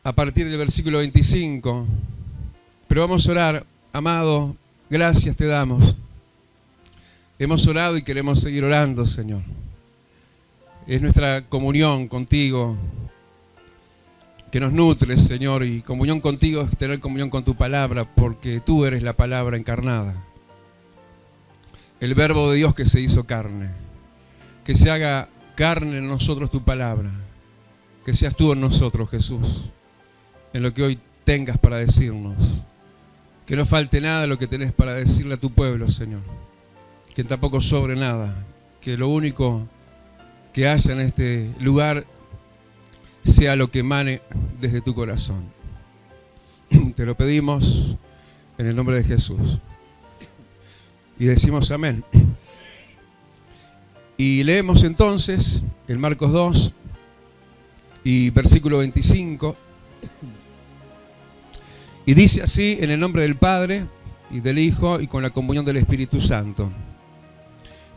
a partir del versículo 25. Pero vamos a orar. Amado, gracias te damos. Hemos orado y queremos seguir orando, Señor. Es nuestra comunión contigo que nos nutre, Señor, y comunión contigo es tener comunión con tu palabra, porque tú eres la palabra encarnada. El verbo de Dios que se hizo carne. Que se haga carne en nosotros tu palabra. Que seas tú en nosotros, Jesús, en lo que hoy tengas para decirnos. Que no falte nada de lo que tenés para decirle a tu pueblo, Señor. Que tampoco sobre nada. Que lo único que haya en este lugar sea lo que emane desde tu corazón. Te lo pedimos en el nombre de Jesús. Y decimos amén. Y leemos entonces el Marcos 2 y versículo 25. Y dice así: en el nombre del Padre y del Hijo y con la comunión del Espíritu Santo.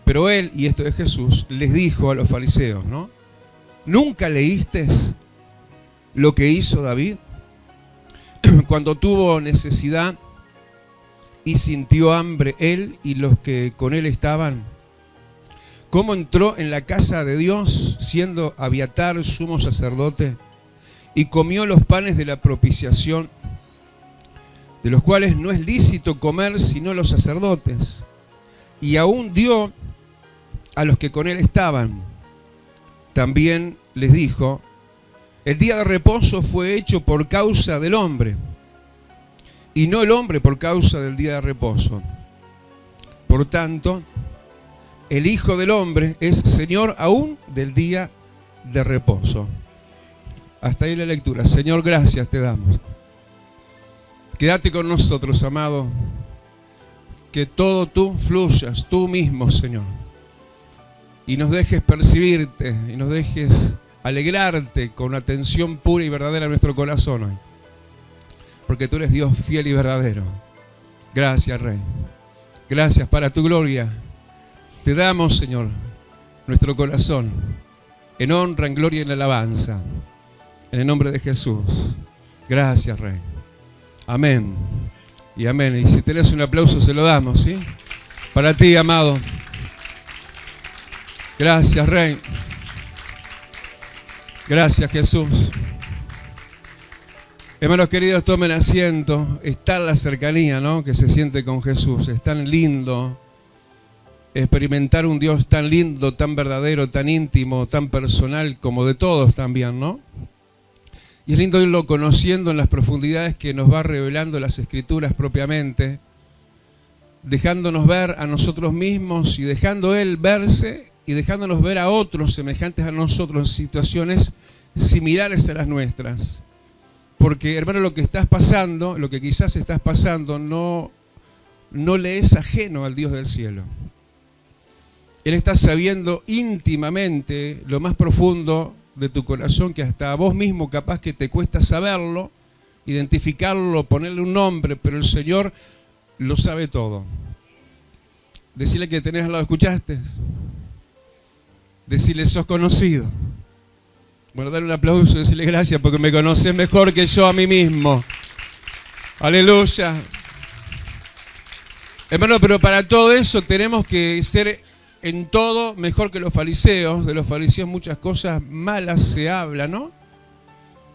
Pero él, y esto es Jesús, les dijo a los fariseos, ¿no? ¿Nunca leísteis lo que hizo David cuando tuvo necesidad y sintió hambre él y los que con él estaban? ¿Cómo entró en la casa de Dios siendo Abiatar sumo sacerdote y comió los panes de la propiciación, de los cuales no es lícito comer sino los sacerdotes, y aún dio a los que con él estaban? También les dijo: el día de reposo fue hecho por causa del hombre, y no el hombre por causa del día de reposo. Por tanto, el Hijo del Hombre es Señor aún del día de reposo. Hasta ahí la lectura. Señor, gracias te damos. Quédate con nosotros, amado. Que todo tú fluyas, tú mismo, Señor. Y nos dejes percibirte, y nos dejes alegrarte con atención pura y verdadera en nuestro corazón hoy. Porque tú eres Dios fiel y verdadero. Gracias, Rey. Gracias para tu gloria. Te damos, Señor, nuestro corazón, en honra, en gloria y en alabanza. En el nombre de Jesús. Gracias, Rey. Amén. Y amén. Y si tenés un aplauso, se lo damos, ¿sí? Para ti, amado. Gracias, Rey. Gracias, Jesús. Hermanos queridos, tomen asiento. Está la cercanía, ¿no?, que se siente con Jesús. Es tan lindo experimentar un Dios tan lindo, tan verdadero, tan íntimo, tan personal, como de todos también, ¿no? Y es lindo irlo conociendo en las profundidades que nos va revelando las Escrituras propiamente, dejándonos ver a nosotros mismos y dejando Él verse y dejándonos ver a otros semejantes a nosotros en situaciones similares a las nuestras. Porque, hermano, lo que estás pasando, lo que quizás estás pasando, no le es ajeno al Dios del cielo. Él está sabiendo íntimamente lo más profundo de tu corazón, que hasta a vos mismo capaz que te cuesta saberlo, identificarlo, ponerle un nombre, pero el Señor lo sabe todo. Decirle que tenés al lado, ¿escuchaste? Decirle, sos conocido. Bueno, darle un aplauso y decirle gracias porque me conoces mejor que yo a mí mismo. Aleluya. Hermano, pero para todo eso tenemos que ser en todo mejor que los fariseos. De los fariseos muchas cosas malas se habla, ¿no?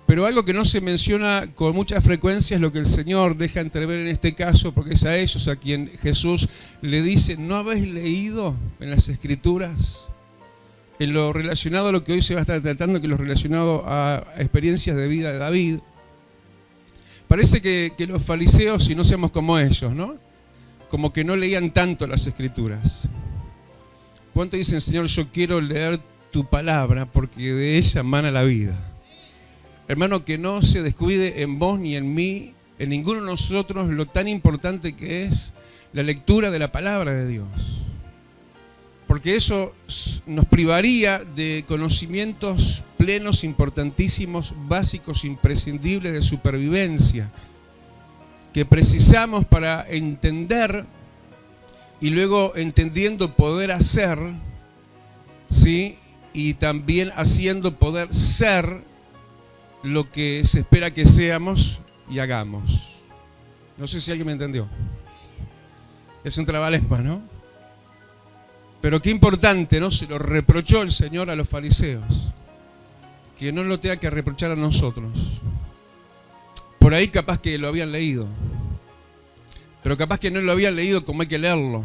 Pero algo que no se menciona con mucha frecuencia es lo que el Señor deja entrever en este caso, porque es a ellos a quien Jesús le dice: ¿no habéis leído en las Escrituras? En lo relacionado a lo que hoy se va a estar tratando, que es lo relacionado a experiencias de vida de David. Parece que los fariseos, si no seamos como ellos, ¿no?, como que no leían tanto las Escrituras. ¿Cuánto dicen, Señor, yo quiero leer tu palabra porque de ella emana la vida? Hermano, que no se descuide en vos ni en mí, en ninguno de nosotros, lo tan importante que es la lectura de la palabra de Dios. Porque eso nos privaría de conocimientos plenos, importantísimos, básicos, imprescindibles de supervivencia, que precisamos para entender y luego, entendiendo, poder hacer, ¿sí? Y también haciendo, poder ser lo que se espera que seamos y hagamos. No sé si alguien me entendió. Es un trabalengua, ¿no? Pero qué importante, ¿no? Se lo reprochó el Señor a los fariseos. Que no lo tenga que reprochar a nosotros. Por ahí capaz que lo habían leído. Pero capaz que no lo habían leído como hay que leerlo.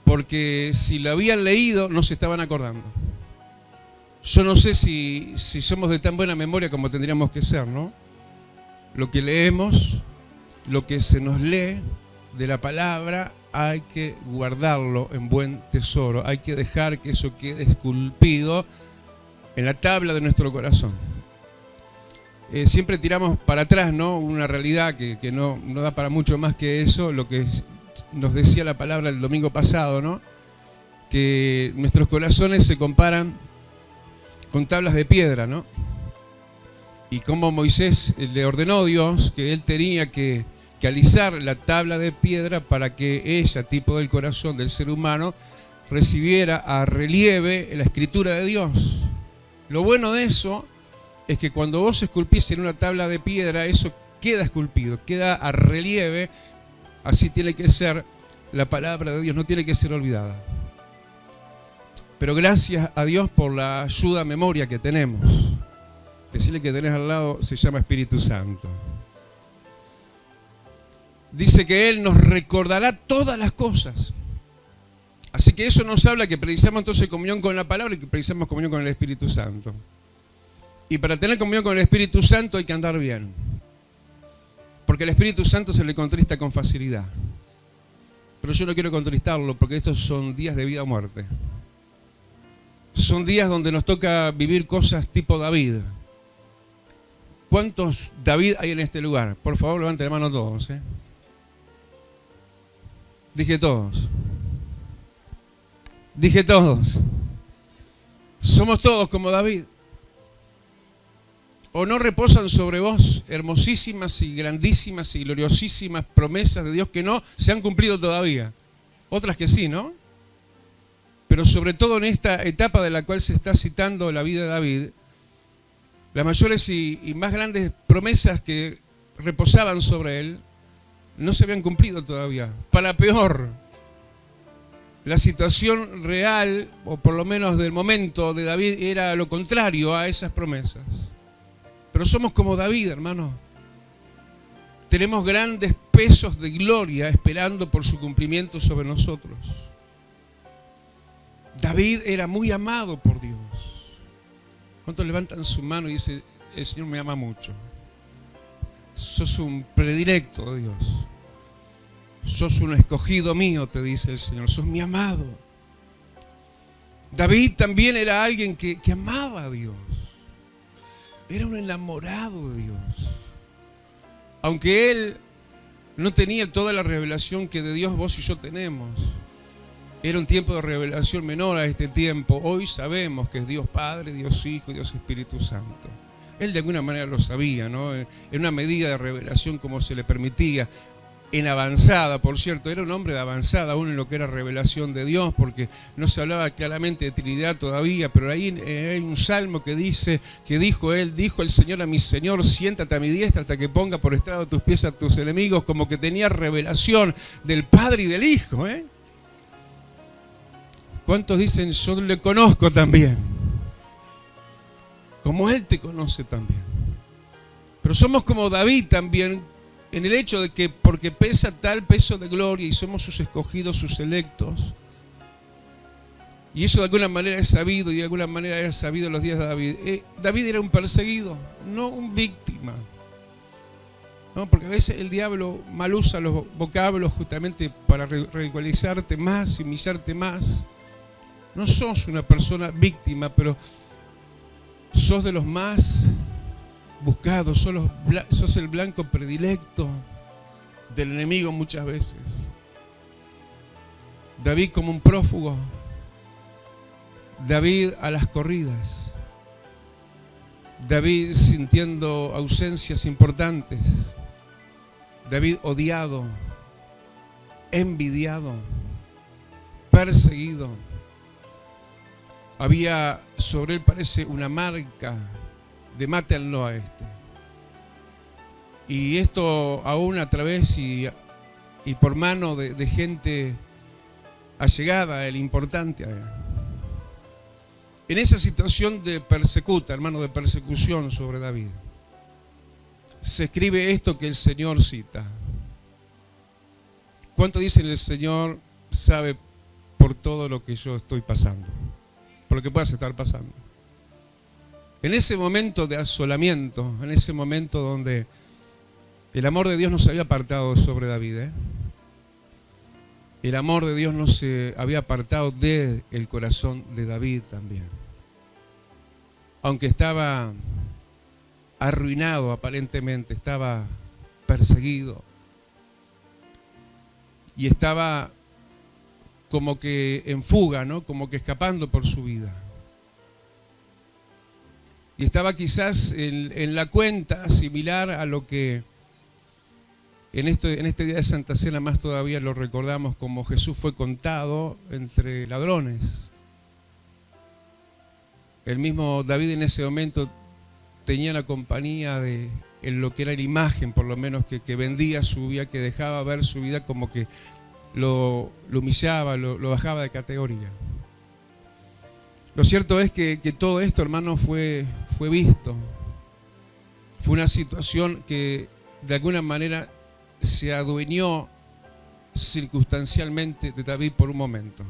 Porque si lo habían leído, no se estaban acordando. Yo no sé si somos de tan buena memoria como tendríamos que ser, ¿no? Lo que leemos, lo que se nos lee de la palabra, hay que guardarlo en buen tesoro. Hay que dejar que eso quede esculpido en la tabla de nuestro corazón. Siempre tiramos para atrás, ¿no? Una realidad que no da para mucho más que eso, lo que nos decía la palabra el domingo pasado, ¿no? Que nuestros corazones se comparan con tablas de piedra, ¿no? Y como Moisés le ordenó a Dios que él tenía que alisar la tabla de piedra para que ella, tipo del corazón del ser humano, recibiera a relieve la escritura de Dios. Lo bueno de eso es que cuando vos esculpís en una tabla de piedra, eso queda esculpido, queda a relieve. Así tiene que ser la palabra de Dios, no tiene que ser olvidada. Pero gracias a Dios por la ayuda a memoria que tenemos. Decirle que tenés al lado se llama Espíritu Santo. Dice que Él nos recordará todas las cosas. Así que eso nos habla que precisamos entonces comunión con la palabra y que precisamos comunión con el Espíritu Santo. Y para tener comunión con el Espíritu Santo hay que andar bien. Porque el Espíritu Santo se le contrista con facilidad. Pero yo no quiero contristarlo porque estos son días de vida o muerte. Son días donde nos toca vivir cosas tipo David. ¿Cuántos David hay en este lugar? Por favor, levanten la mano todos. Dije todos. Dije todos. Somos todos como David. ¿O no reposan sobre vos hermosísimas y grandísimas y gloriosísimas promesas de Dios que no se han cumplido todavía? Otras que sí, ¿no? Pero sobre todo en esta etapa de la cual se está citando la vida de David, las mayores y más grandes promesas que reposaban sobre él no se habían cumplido todavía. Para peor, la situación real, o por lo menos del momento de David, era lo contrario a esas promesas. Pero somos como David, hermano. Tenemos grandes pesos de gloria esperando por su cumplimiento sobre nosotros. David era muy amado por Dios. ¿Cuántos levantan su mano y dicen, el Señor me ama mucho? Sos un predilecto de Dios. Sos un escogido mío, te dice el Señor. Sos mi amado. David también era alguien que amaba a Dios. Era un enamorado de Dios. Aunque él no tenía toda la revelación que de Dios vos y yo tenemos. Era un tiempo de revelación menor a este tiempo. Hoy sabemos que es Dios Padre, Dios Hijo y Dios Espíritu Santo. Él de alguna manera lo sabía, ¿no? En una medida de revelación como se le permitía. En avanzada, por cierto, era un hombre de avanzada aún en lo que era revelación de Dios, porque no se hablaba claramente de Trinidad todavía, pero ahí hay un salmo que dice, que dijo el Señor a mi Señor, siéntate a mi diestra hasta que ponga por estrado tus pies a tus enemigos, como que tenía revelación del Padre y del Hijo, ¿eh? ¿Cuántos dicen, yo le conozco también? Como Él te conoce también. Pero somos como David también, en el hecho de que porque pesa tal peso de gloria y somos sus escogidos, sus electos, y eso de alguna manera es sabido, y de alguna manera era sabido en los días de David. David era un perseguido, no un víctima. ¿No? Porque a veces el diablo mal usa los vocablos justamente para ridiculizarte más, humillarte más. No sos una persona víctima, pero sos de los más buscados, sos el blanco predilecto del enemigo muchas veces. David como un prófugo, David a las corridas, David sintiendo ausencias importantes, David odiado, envidiado, perseguido. Había sobre él, parece, una marca de mátenlo a este. Y esto aún a través y por mano de gente allegada a él, importante a él. En esa situación de persecuta, hermano, de persecución sobre David, se escribe esto que el Señor cita. ¿Cuánto dicen el Señor sabe por todo lo que yo estoy pasando? Por lo que puedas estar pasando. En ese momento de asolamiento, en ese momento donde el amor de Dios no se había apartado sobre David, el amor de Dios no se había apartado del corazón de David también. Aunque estaba arruinado aparentemente, estaba perseguido y estaba como que en fuga, ¿no? Como que escapando por su vida. Y estaba quizás en la cuenta similar a lo que en este día de Santa Cena más todavía lo recordamos como Jesús fue contado entre ladrones. El mismo David en ese momento tenía la compañía de en lo que era la imagen, por lo menos, que vendía su vida, que dejaba ver su vida como que lo humillaba, lo bajaba de categoría. Lo cierto es que todo esto, hermano, fue visto. Fue una situación que de alguna manera se adueñó circunstancialmente de David por un momento.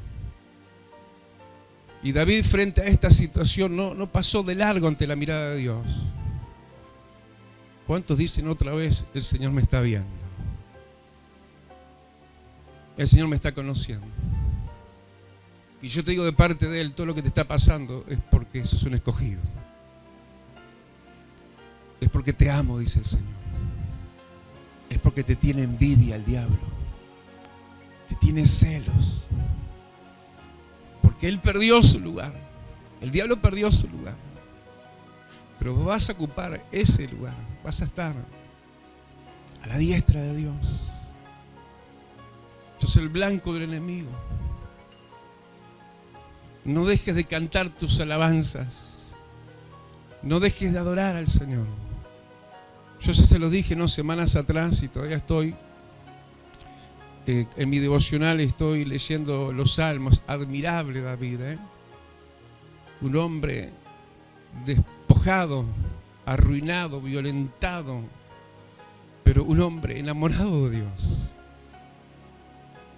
Y David, frente a esta situación, no pasó de largo ante la mirada de Dios. ¿Cuántos dicen otra vez, el Señor me está viendo? El Señor me está conociendo. Y yo te digo de parte de Él, todo lo que te está pasando es porque sos un escogido. Es porque te amo, dice el Señor. Es porque te tiene envidia el diablo. Te tiene celos. Porque él perdió su lugar. El diablo perdió su lugar. Pero vos vas a ocupar ese lugar. Vas a estar a la diestra de Dios. Sos el blanco del enemigo. No dejes de cantar tus alabanzas. No dejes de adorar al Señor. Yo ya se lo dije, ¿no?, semanas atrás, y todavía estoy en mi devocional, estoy leyendo los salmos. Admirable David, un hombre despojado, arruinado, violentado, pero un hombre enamorado de Dios.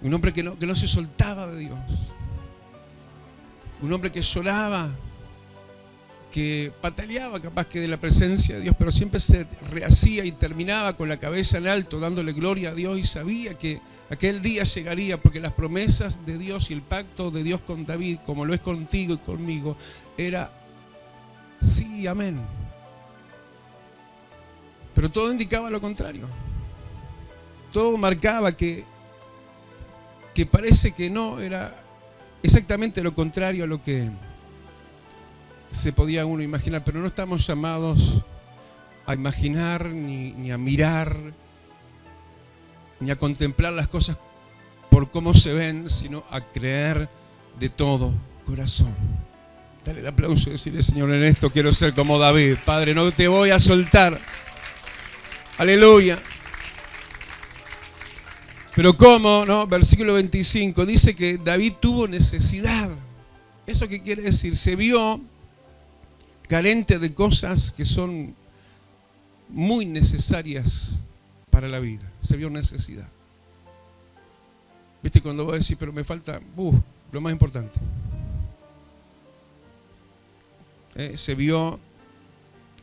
Un hombre que no se soltaba de Dios. Un hombre que lloraba, que pataleaba capaz que de la presencia de Dios, pero siempre se rehacía y terminaba con la cabeza en alto, dándole gloria a Dios, y sabía que aquel día llegaría, porque las promesas de Dios y el pacto de Dios con David, como lo es contigo y conmigo, era sí, amén. Pero todo indicaba lo contrario. Todo marcaba que parece que no, era exactamente lo contrario a lo que se podía uno imaginar. Pero no estamos llamados a imaginar, ni a mirar, ni a contemplar las cosas por cómo se ven, sino a creer de todo corazón. Dale el aplauso y decirle: Señor, en esto quiero ser como David. Padre, no te voy a soltar. Aleluya. Pero ¿cómo? ¿No? Versículo 25 dice que David tuvo necesidad. ¿Eso qué quiere decir? Se vio carente de cosas que son muy necesarias para la vida. Se vio necesidad. ¿Viste? Cuando vos decís, pero me falta lo más importante. Se vio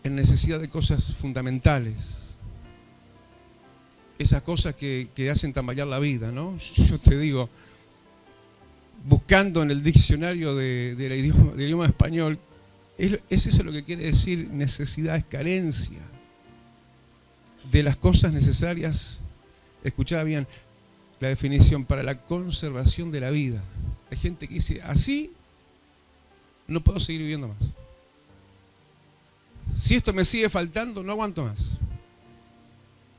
en necesidad de cosas fundamentales. Esas cosas que hacen tambalear la vida, ¿no? Yo te digo, buscando en el diccionario del idioma español, es eso lo que quiere decir necesidad, es carencia de las cosas necesarias. Escuchaba bien la definición: para la conservación de la vida. Hay gente que dice, así no puedo seguir viviendo más. Si esto me sigue faltando, no aguanto más.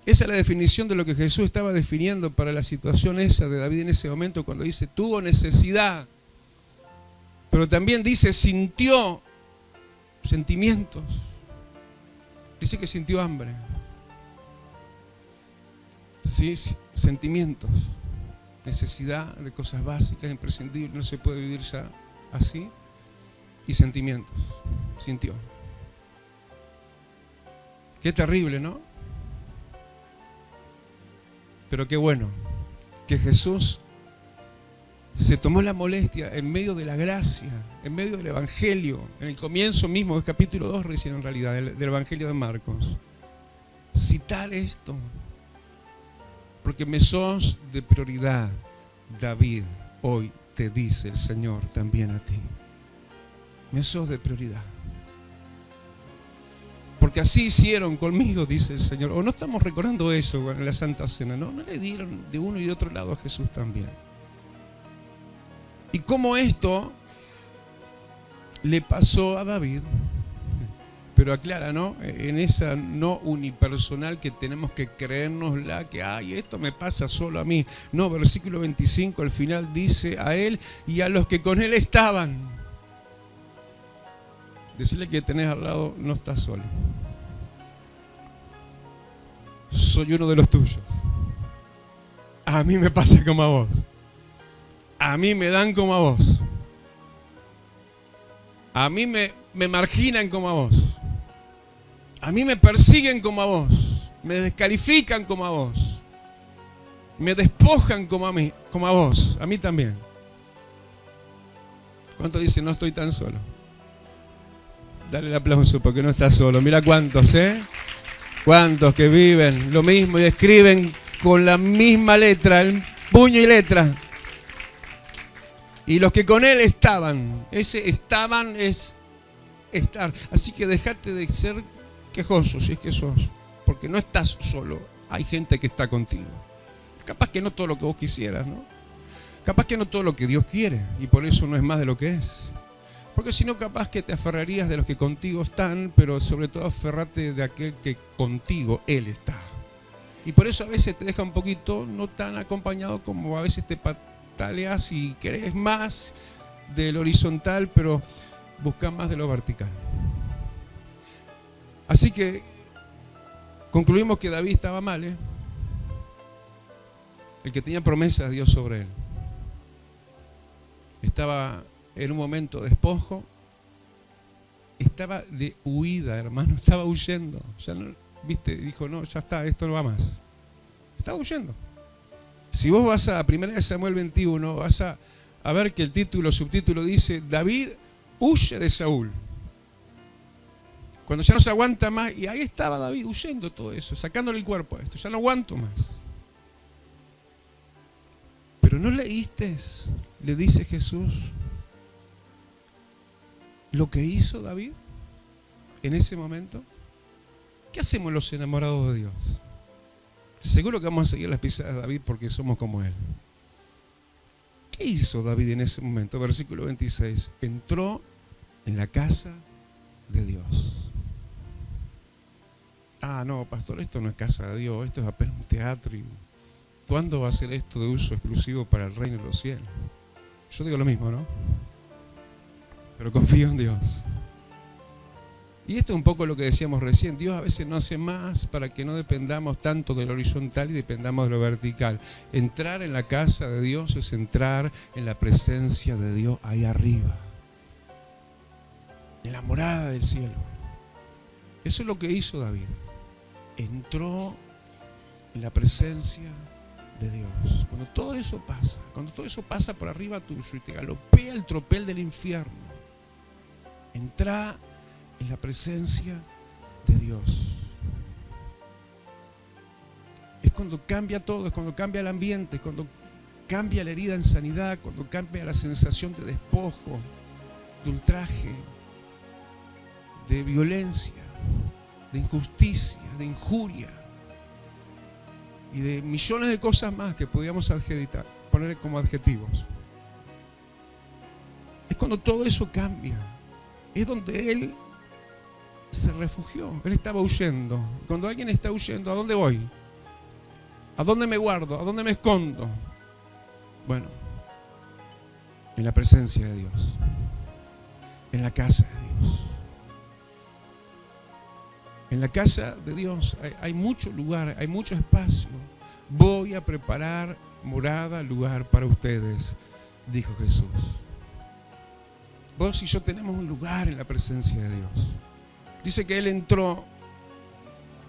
Esa es la definición de lo que Jesús estaba definiendo para la situación esa de David en ese momento, cuando dice, tuvo necesidad. Pero también dice, sintió sentimientos. Dice que sintió hambre. Sí, sentimientos, necesidad de cosas básicas, imprescindibles, no se puede vivir ya así. Y sentimientos, sintió. Qué terrible, ¿no? Pero qué bueno que Jesús se tomó la molestia en medio de la gracia, en medio del Evangelio, en el comienzo mismo del capítulo 2 recién en realidad, del Evangelio de Marcos. Citar esto, porque me sos de prioridad, David, hoy te dice el Señor también a ti. Me sos de prioridad. Porque así hicieron conmigo, dice el Señor. O no estamos recordando eso en la Santa Cena, ¿no? No le dieron de uno y de otro lado a Jesús también. Y cómo esto le pasó a David, pero aclara, ¿no? En esa no unipersonal que tenemos que creérnosla, que ay, esto me pasa solo a mí. No, versículo 25 al final dice a él y a los que con él estaban. Decirle que tenés al lado, no estás solo. Soy uno de los tuyos. A mí me pasa como a vos. A mí me dan como a vos. A mí me marginan como a vos. A mí me persiguen como a vos. Me descalifican como a vos. Me despojan como a mí, como a vos. A mí también. ¿Cuántos dicen no estoy tan solo? Dale el aplauso porque no estás solo. Mira cuántos, ¿eh? Cuántos que viven lo mismo y escriben con la misma letra, el puño y letra. Y los que con él estaban, ese estaban es estar. Así que dejate de ser quejoso si es que sos, porque no estás solo, hay gente que está contigo. Capaz que no todo lo que vos quisieras, ¿no? Capaz que no todo lo que Dios quiere, y por eso no es más de lo que es. Porque si no, capaz que te aferrarías de los que contigo están, pero sobre todo aferrate de aquel que contigo Él está. Y por eso a veces te deja un poquito no tan acompañado como a veces te pataleas y querés más del horizontal, pero buscas más de lo vertical. Así que concluimos que David estaba mal, ¿eh? El que tenía promesas de Dios sobre él. Estaba en un momento de despojo. Estaba de huida, hermano. Estaba huyendo. Ya no, viste, dijo, no, ya está, esto no va más. Estaba huyendo. Si vos vas a 1 Samuel 21, vas a ver que el subtítulo dice, David huye de Saúl. Cuando ya no se aguanta más, y ahí estaba David huyendo todo eso, sacándole el cuerpo a esto, ya no aguanto más. Pero ¿no leíste? Le dice Jesús lo que hizo David en ese momento. ¿Qué hacemos los enamorados de Dios? Seguro que vamos a seguir las pisadas de David porque somos como él. ¿Qué hizo David en ese momento? Versículo 26. Entró en la casa de Dios. Ah, no, pastor, esto no es casa de Dios, esto es apenas un teatro. ¿Cuándo va a ser esto de uso exclusivo para el reino de los cielos? Yo digo lo mismo, ¿no? Pero confío en Dios. Y esto es un poco lo que decíamos recién. Dios a veces no hace más para que no dependamos tanto de lo horizontal y dependamos de lo vertical. Entrar en la casa de Dios es entrar en la presencia de Dios ahí arriba. En la morada del cielo. Eso es lo que hizo David. Entró en la presencia de Dios. Cuando todo eso pasa por arriba tuyo y te galopea el tropel del infierno, entra en la presencia de Dios. Es cuando cambia todo, es cuando cambia el ambiente, es cuando cambia la herida en sanidad, cuando cambia la sensación de despojo, de ultraje, de violencia, de injusticia, de injuria y de millones de cosas más que podríamos poner como adjetivos. Es cuando todo eso cambia. Es donde él se refugió. Él estaba huyendo. Cuando alguien está huyendo, ¿a dónde voy? ¿A dónde me guardo? ¿A dónde me escondo? Bueno, en la presencia de Dios. En la casa de Dios. En la casa de Dios hay mucho lugar, hay mucho espacio. Voy a preparar morada, lugar para ustedes, dijo Jesús. Vos y yo tenemos un lugar en la presencia de Dios. Dice que Él entró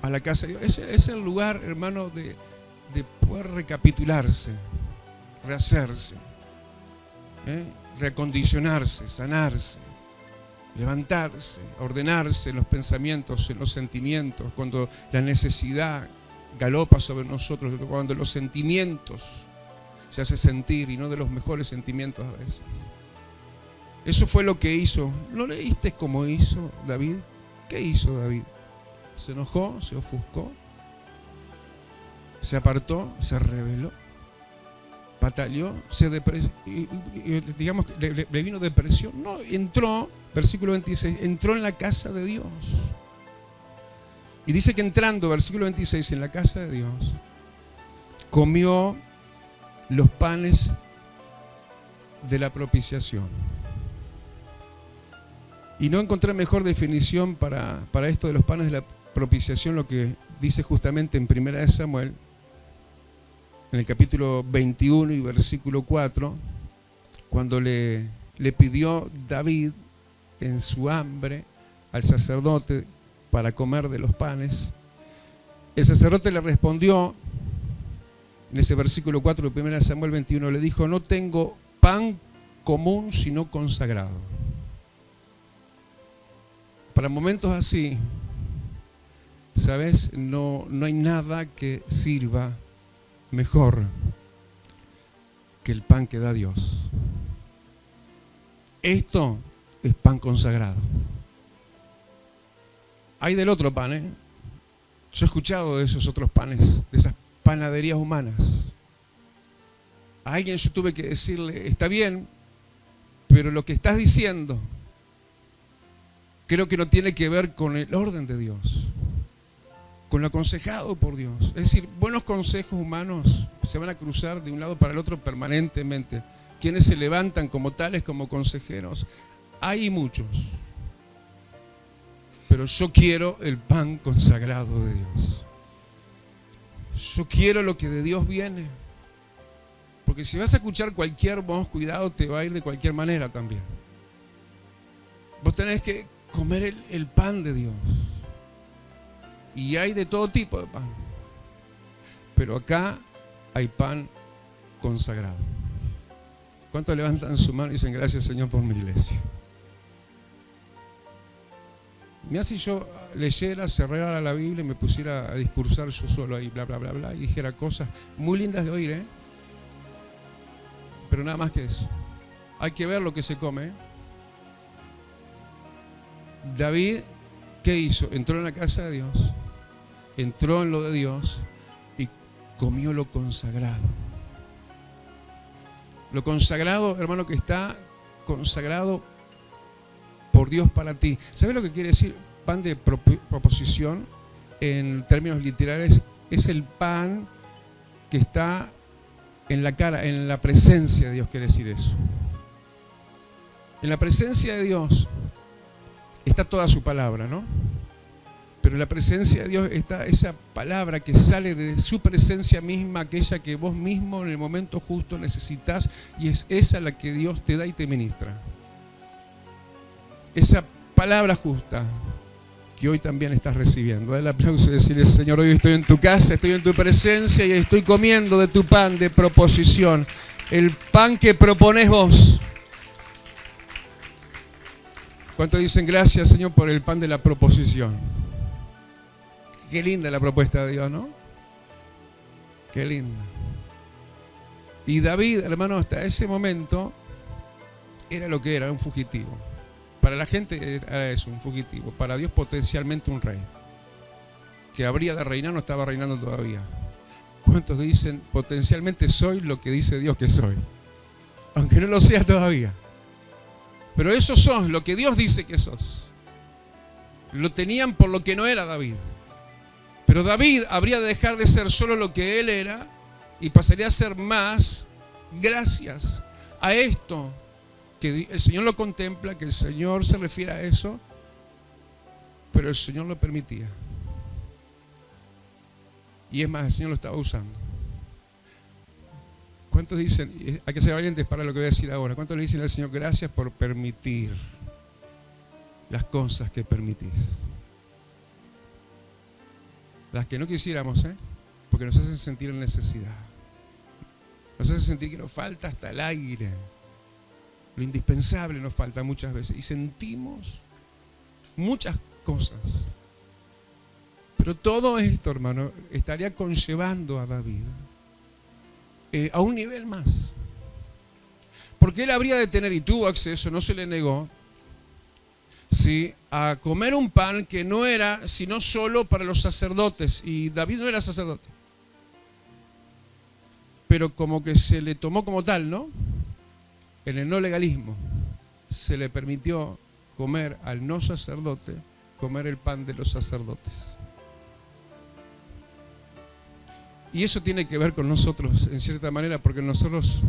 a la casa de Dios. Ese es el lugar, hermano, de poder recapitularse, rehacerse, reacondicionarse, sanarse, levantarse, ordenarse en los pensamientos, en los sentimientos, cuando la necesidad galopa sobre nosotros, cuando los sentimientos se hace sentir, y no de los mejores sentimientos a veces. Eso fue lo que hizo. ¿No leíste cómo hizo David? ¿Qué hizo David? Se enojó, se ofuscó, se apartó, se rebeló, pataleó, digamos que le vino depresión. No, entró, versículo 26, entró en la casa de Dios. Y dice que entrando, versículo 26, en la casa de Dios, comió los panes de la propiciación. Y no encontré mejor definición para esto de los panes de la propiciación, lo que dice justamente en 1 Samuel, en el capítulo 21 y versículo 4, cuando le pidió David en su hambre al sacerdote para comer de los panes. El sacerdote le respondió, en ese versículo 4 de 1 Samuel 21, le dijo: no tengo pan común sino consagrado. Para momentos así, ¿sabes? No hay nada que sirva mejor que el pan que da Dios. Esto es pan consagrado. Hay del otro pan, ¿eh? Yo he escuchado de esos otros panes, de esas panaderías humanas. A alguien yo tuve que decirle: está bien, pero lo que estás diciendo creo que no tiene que ver con el orden de Dios, con lo aconsejado por Dios. Es decir, buenos consejos humanos se van a cruzar de un lado para el otro permanentemente. Quienes se levantan como tales, como consejeros, hay muchos. Pero yo quiero el pan consagrado de Dios. Yo quiero lo que de Dios viene. Porque si vas a escuchar cualquier voz, cuidado, te va a ir de cualquier manera también. Vos tenés que comer el pan de Dios. Y hay de todo tipo de pan. Pero acá hay pan consagrado. ¿Cuántos levantan su mano y dicen: gracias, Señor, por mi iglesia? Mirá, si yo leyera, cerrara la Biblia y me pusiera a discursar yo solo ahí, bla, bla, bla, bla, y dijera cosas muy lindas de oír, pero nada más que eso. Hay que ver lo que se come. David, ¿qué hizo? Entró en la casa de Dios, entró en lo de Dios y comió lo consagrado. Lo consagrado, hermano, que está consagrado por Dios para ti. ¿Sabes lo que quiere decir pan de proposición? En términos literales, es el pan que está en la cara, en la presencia de Dios, quiere decir eso. En la presencia de Dios está toda su palabra, ¿no? Pero en la presencia de Dios está esa palabra que sale de su presencia misma, aquella que vos mismo en el momento justo necesitas, y es esa la que Dios te da y te ministra. Esa palabra justa que hoy también estás recibiendo. Dale el aplauso y decirle: Señor, hoy estoy en tu casa, estoy en tu presencia y estoy comiendo de tu pan de proposición. El pan que propones vos. ¿Cuántos dicen gracias, Señor, por el pan de la proposición? Qué linda la propuesta de Dios, ¿no? Qué linda. Y David, hermano, hasta ese momento era lo que era, un fugitivo. Para la gente era eso, un fugitivo. Para Dios, potencialmente un rey. Que habría de reinar, no estaba reinando todavía. ¿Cuántos dicen: potencialmente soy lo que dice Dios que soy? Aunque no lo sea todavía. Pero eso sos, lo que Dios dice que sos. Lo tenían por lo que no era David. Pero David habría de dejar de ser solo lo que él era y pasaría a ser más gracias a esto, que el Señor lo contempla, que el Señor se refiere a eso, pero el Señor lo permitía. Y es más, el Señor lo estaba usando. ¿Cuántos dicen, hay que ser valientes para lo que voy a decir ahora, cuántos le dicen al Señor, gracias por permitir las cosas que permitís? Las que no quisiéramos, porque nos hacen sentir en necesidad. Nos hacen sentir que nos falta hasta el aire. Lo indispensable nos falta muchas veces. Y sentimos muchas cosas. Pero todo esto, hermano, estaría conllevando a David a un nivel más. Porque él habría de tener, y tuvo acceso, no se le negó, ¿sí?, a comer un pan que no era sino solo para los sacerdotes. Y David no era sacerdote. Pero como que se le tomó como tal, ¿no? En el no legalismo se le permitió comer al no sacerdote, comer el pan de los sacerdotes. Y eso tiene que ver con nosotros, en cierta manera, porque nosotros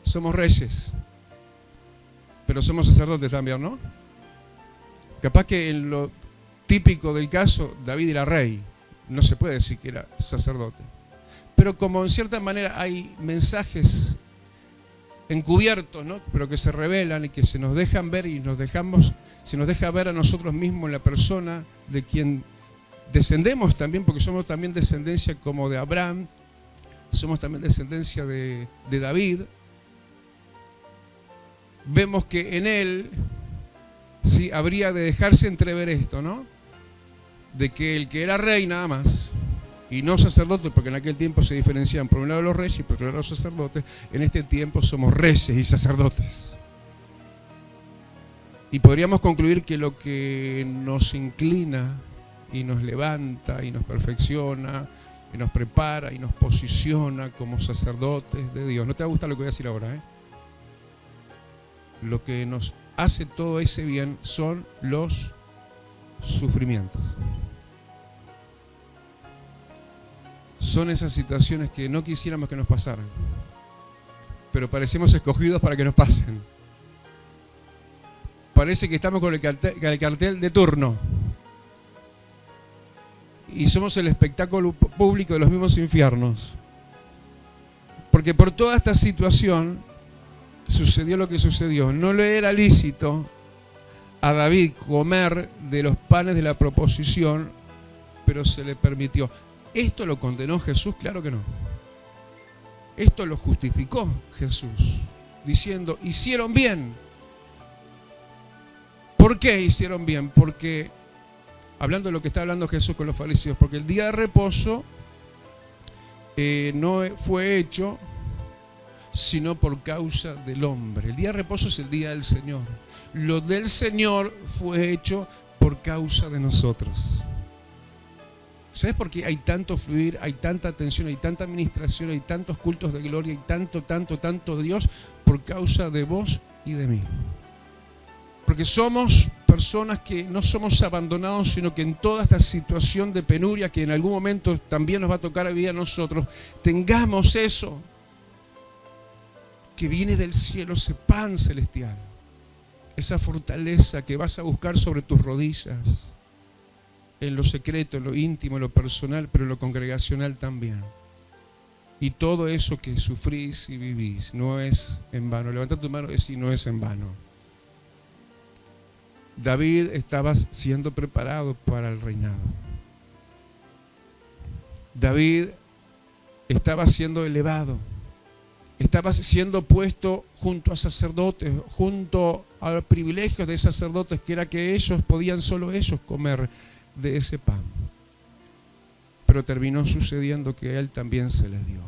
somos reyes, pero somos sacerdotes también, ¿no? Capaz que en lo típico del caso, David era rey, no se puede decir que era sacerdote. Pero como en cierta manera hay mensajes encubiertos, ¿no?, pero que se revelan y que se nos dejan ver y se nos deja ver a nosotros mismos en la persona de quien descendemos también, porque somos también descendencia como de Abraham, somos también descendencia de David. Vemos que en él sí habría de dejarse entrever esto, ¿no? De que el que era rey nada más, y no sacerdote, porque en aquel tiempo se diferenciaban por un lado los reyes y por otro lado los sacerdotes, en este tiempo somos reyes y sacerdotes. Y podríamos concluir que lo que nos inclina y nos levanta y nos perfecciona y nos prepara y nos posiciona como sacerdotes de Dios. No te va a gustar lo que voy a decir ahora, ¿eh? Lo que nos hace todo ese bien son los sufrimientos. Son esas situaciones que no quisiéramos que nos pasaran, pero parecemos escogidos para que nos pasen. Parece que estamos con el cartel de turno y somos el espectáculo público de los mismos infiernos. Porque por toda esta situación sucedió lo que sucedió. No le era lícito a David comer de los panes de la proposición, pero se le permitió. ¿Esto lo condenó Jesús? Claro que no. Esto lo justificó Jesús, diciendo, hicieron bien. ¿Por qué hicieron bien? Porque, hablando de lo que está hablando Jesús con los fariseos, porque el día de reposo no fue hecho sino por causa del hombre. El día de reposo es el día del Señor. Lo del Señor fue hecho por causa de nosotros. ¿Sabes por qué hay tanto fluir, hay tanta atención, hay tanta administración, hay tantos cultos de gloria, hay tanto de Dios? Por causa de vos y de mí. Porque somos personas que no somos abandonados, sino que en toda esta situación de penuria que en algún momento también nos va a tocar vivir a nosotros, tengamos eso que viene del cielo, ese pan celestial, esa fortaleza que vas a buscar sobre tus rodillas, en lo secreto, en lo íntimo, en lo personal, pero en lo congregacional también. Y todo eso que sufrís y vivís no es en vano. Levanta tu mano y decís, no es en vano. David estaba siendo preparado para el reinado. David estaba siendo elevado. Estaba siendo puesto junto a sacerdotes, junto a los privilegios de sacerdotes, que era que ellos podían, solo ellos, comer de ese pan. Pero terminó sucediendo que a él también se le dio.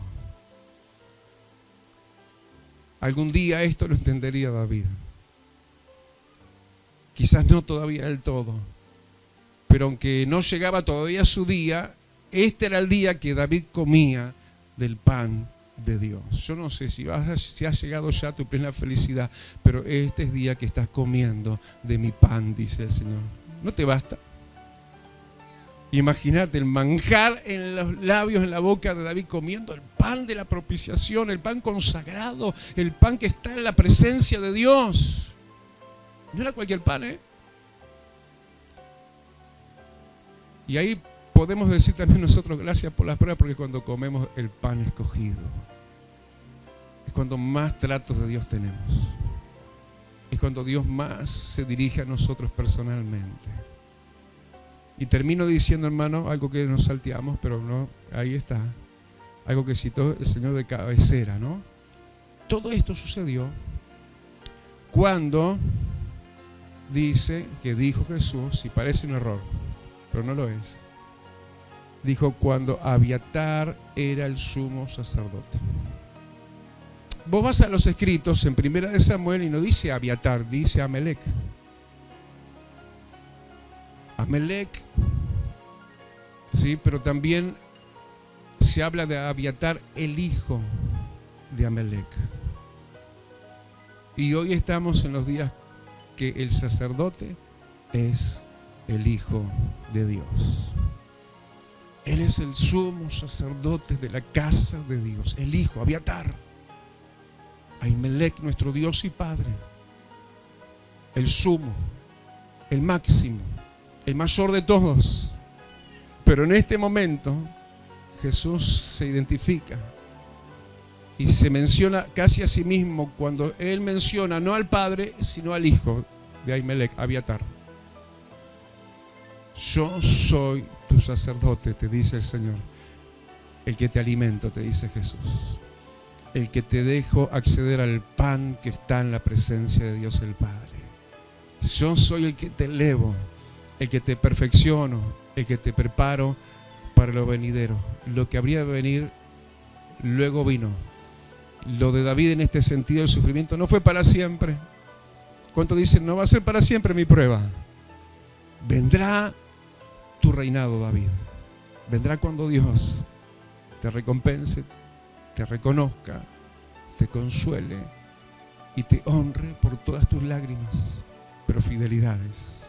Algún día esto lo entendería David. Quizás no todavía del todo, pero aunque no llegaba todavía su día, este era el día que David comía del pan de Dios. Yo no sé si ha llegado ya a tu plena felicidad, pero este es el día que estás comiendo de mi pan, dice el Señor. ¿No te basta? Imagínate el manjar en los labios, en la boca de David, comiendo el pan de la propiciación, el pan consagrado, el pan que está en la presencia de Dios. No era cualquier pan, ¿eh? Y ahí podemos decir también nosotros gracias por las pruebas, porque cuando comemos el pan escogido es cuando más tratos de Dios tenemos. Es cuando Dios más se dirige a nosotros personalmente. Y termino diciendo, hermano, algo que nos salteamos, pero no, ahí está. Algo que citó el Señor de cabecera, ¿no? Todo esto sucedió cuando dice que dijo Jesús, y parece un error, pero no lo es. Dijo cuando Abiatar era el sumo sacerdote. Vos vas a los escritos en Primera de Samuel y no dice Abiatar, dice Amelec. Amelec, sí, pero también se habla de Abiatar, el hijo de Amelec. Y hoy estamos en los días que el sacerdote es el Hijo de Dios. Él es el sumo sacerdote de la casa de Dios, el Hijo, Abiatar. Ahimelech, nuestro Dios y Padre, el sumo, el máximo, el mayor de todos. Pero en este momento Jesús se identifica y se menciona casi a sí mismo cuando Él menciona no al Padre, sino al Hijo de Ahimelech, Abiatar. Yo soy tu sacerdote, te dice el Señor. El que te alimento, te dice Jesús. El que te dejo acceder al pan que está en la presencia de Dios el Padre. Yo soy el que te elevo, el que te perfecciono, el que te preparo para lo venidero. Lo que habría de venir, luego vino. Lo de David en este sentido, el sufrimiento no fue para siempre. ¿Cuántos dicen, no va a ser para siempre mi prueba? Vendrá tu reinado, David. Vendrá cuando Dios te recompense, te reconozca, te consuele y te honre por todas tus lágrimas, pero fidelidades,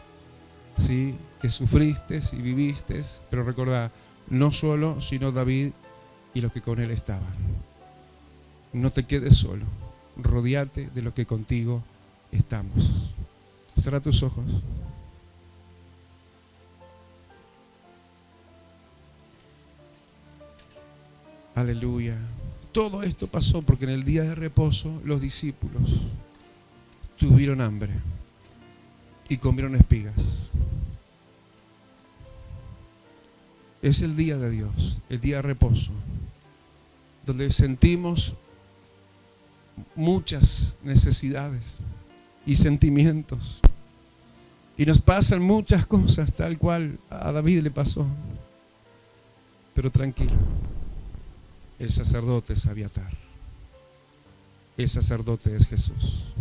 ¿sí? Que sufriste y viviste, pero recordá, no solo, sino David y los que con él estaban. No te quedes solo, rodeate de los que contigo estamos. Cierra tus ojos. Aleluya. Todo esto pasó porque en el día de reposo los discípulos tuvieron hambre y comieron espigas. Es el día de Dios, el día de reposo, donde sentimos muchas necesidades y sentimientos y nos pasan muchas cosas tal cual a David le pasó. Pero tranquilo. El sacerdote es Abiatar. El sacerdote es Jesús.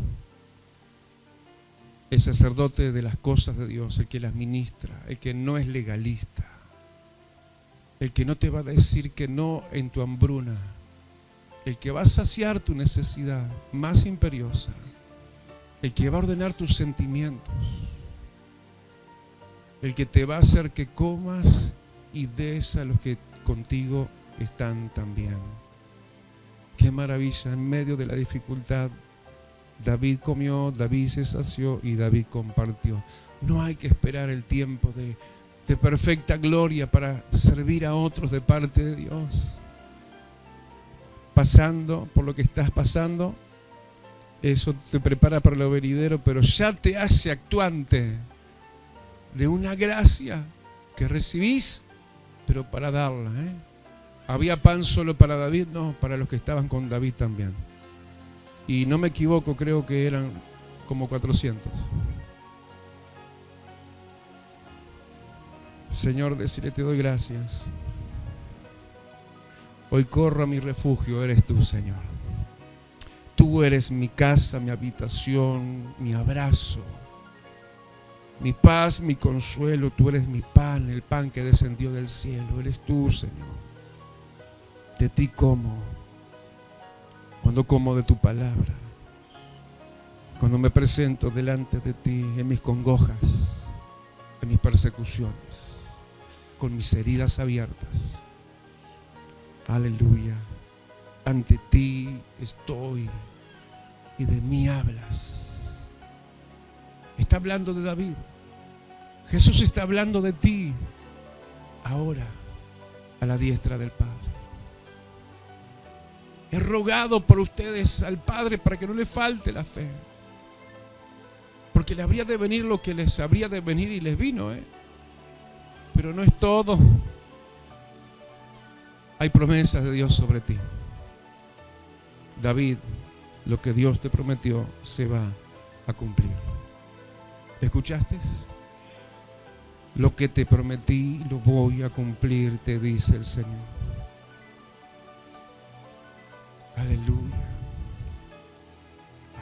El sacerdote de las cosas de Dios, el que las ministra, el que no es legalista, el que no te va a decir que no en tu hambruna, el que va a saciar tu necesidad más imperiosa, el que va a ordenar tus sentimientos, el que te va a hacer que comas y des a los que contigo están también. Qué maravilla, en medio de la dificultad David comió, David se sació y David compartió. No hay que esperar el tiempo de perfecta gloria para servir a otros de parte de Dios. Pasando por lo que estás pasando, eso te prepara para lo venidero, pero ya te hace actuante de una gracia que recibís, pero para darla, ¿Había pan solo para David? No, para los que estaban con David también. Y no me equivoco, creo que eran como 400. Señor, decirle te doy gracias. Hoy corro a mi refugio, eres tú, Señor. Tú eres mi casa, mi habitación, mi abrazo, mi paz, mi consuelo. Tú eres mi pan, el pan que descendió del cielo. Eres tú, Señor. De ti como, cuando como de tu palabra, cuando me presento delante de ti en mis congojas, en mis persecuciones, con mis heridas abiertas. Aleluya. Ante ti estoy y de mí hablas. Está hablando de David. Jesús está hablando de ti. ahora a la diestra del Padre. He rogado por ustedes al Padre para que no les falte la fe, porque le habría de venir lo que les habría de venir y les vino, pero no es todo. Hay promesas de Dios sobre ti. David, lo que Dios te prometió se va a cumplir. ¿Escuchaste? Lo que te prometí lo voy a cumplir, te dice el Señor. Aleluya.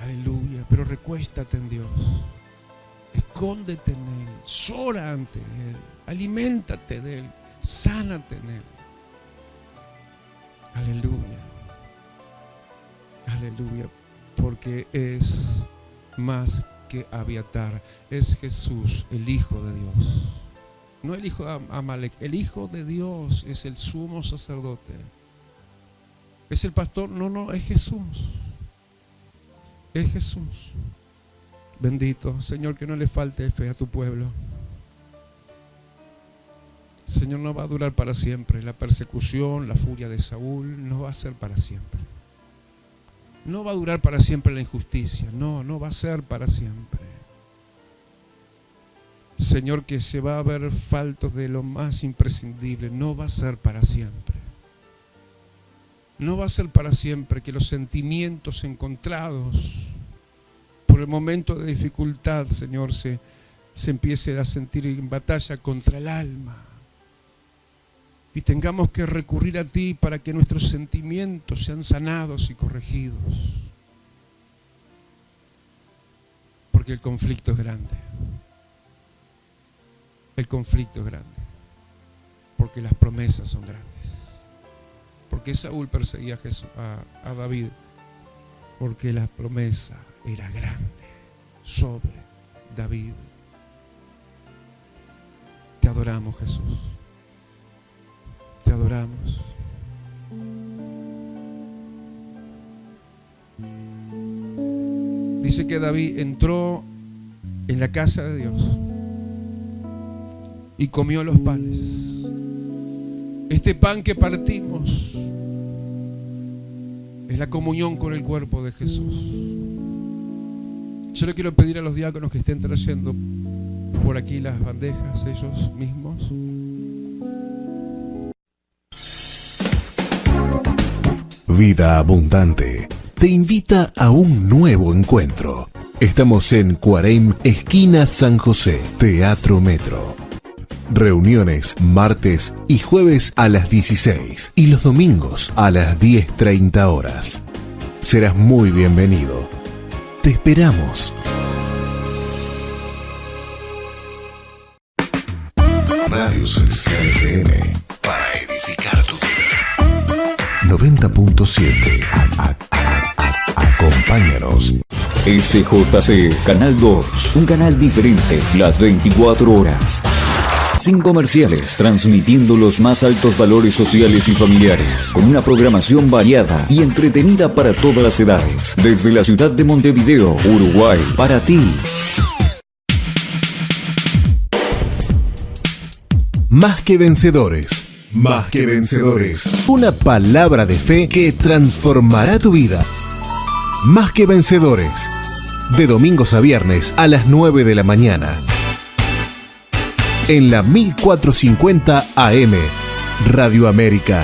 Aleluya. Pero recuéstate en Dios. Escóndete en Él. Llora ante Él. Aliméntate de Él. Sánate en Él. Aleluya. Aleluya. Porque es más que Abiatar. Es Jesús, el Hijo de Dios. No el hijo de Amalek. El Hijo de Dios es el sumo sacerdote. ¿Es el pastor? No, es Jesús. Es Jesús. Bendito, Señor, que no le falte fe a tu pueblo. Señor, no va a durar para siempre. La persecución, la furia de Saúl no va a ser para siempre. No va a durar para siempre la injusticia. No va a ser para siempre. Señor, que se va a ver faltos de lo más imprescindible. No va a ser para siempre. No va a ser para siempre que los sentimientos encontrados por el momento de dificultad, Señor, se empiece a sentir en batalla contra el alma. Y tengamos que recurrir a ti para que nuestros sentimientos sean sanados y corregidos. Porque el conflicto es grande. El conflicto es grande. Porque las promesas son grandes. Porque Saúl perseguía a David, porque la promesa era grande sobre David. Te adoramos, Jesús. Te adoramos. Dice que David entró en la casa de Dios y comió los panes. Este pan que partimos es la comunión con el cuerpo de Jesús. Yo le quiero pedir a los diáconos que estén trayendo por aquí las bandejas, ellos mismos. Vida Abundante te invita a un nuevo encuentro. Estamos en Cuareim, esquina San José, Teatro Metro. Reuniones martes y jueves a las 16 y los domingos a las 10:30 horas. Serás muy bienvenido. Te esperamos. Radio Celestial FM para edificar tu vida. 90.7. Acompáñanos. SJC Canal 2, un canal diferente las 24 horas. Sin comerciales, transmitiendo los más altos valores sociales y familiares, con una programación variada y entretenida para todas las edades. Desde la ciudad de Montevideo, Uruguay, para ti. Más que vencedores. Más que vencedores. Una palabra de fe que transformará tu vida. Más que vencedores. De domingos a viernes a las 9 de la mañana. En la 1450 AM, Radio América.